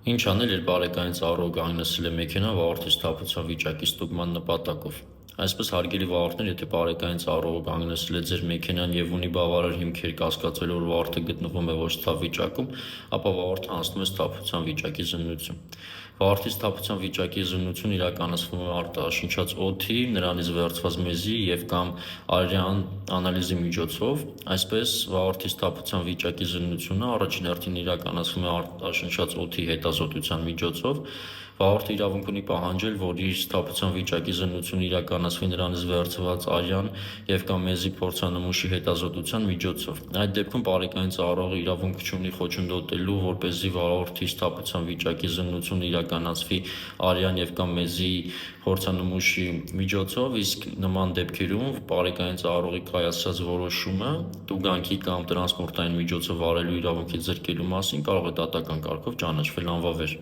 Ինչ անել, երբ բարեկային ծառայողը կանգնեցրել է մեքենան վարորդի սթափության վիճակի ստուգման նպատակով։ Այսպես, հարգելի վարորդներ, եթե բարեկային ծառայողը կանգնեցրել է ձեր մեքենան եւ ունի բավարար հիմքեր կասկածել, որ վարորդը գտնվում է ոչ սթափ վիճակում, ապա վարորդը անցնում է սթափության վիճակի զննություն։ Վարորդի սթափության վիճակի զննությունը իրականացվում է արտաշնչած օդի, նրանից վերցված մեզի եւ կամ արյան անալիզի միջոցով։ Այսպես, վարորդի սթափության վիճակի զննությունը առաջին հերթին իրականացվում է արտաշնչած օդի հետազոտության միջոցով։ Վարորդը իրավունք ունի պահանջել, որ իր սթափության վիճակի զննությունը իրականացվի նրանից վերցված արյան եւ կամ մեզի փորձանմուշի հետազոտության միջոցով։ Այդ դեպքում բարեկային ծառայողը իրավունք չունի խոչընդոտելու, որպեսզի վարորդի սթափության վիճակի զննությունը իրականացվի արյան եւ կամ մեզի փորձանմուշի միջոցով, իսկ նման դեպքերում բարեկային ծառայողի կայացրած որոշումը տուգանքի կամ տրանսպորտային միջոցով վարելու իրավունքի զրկելու մասին կարող է դատական կարգով ճանաչվել անվավեր։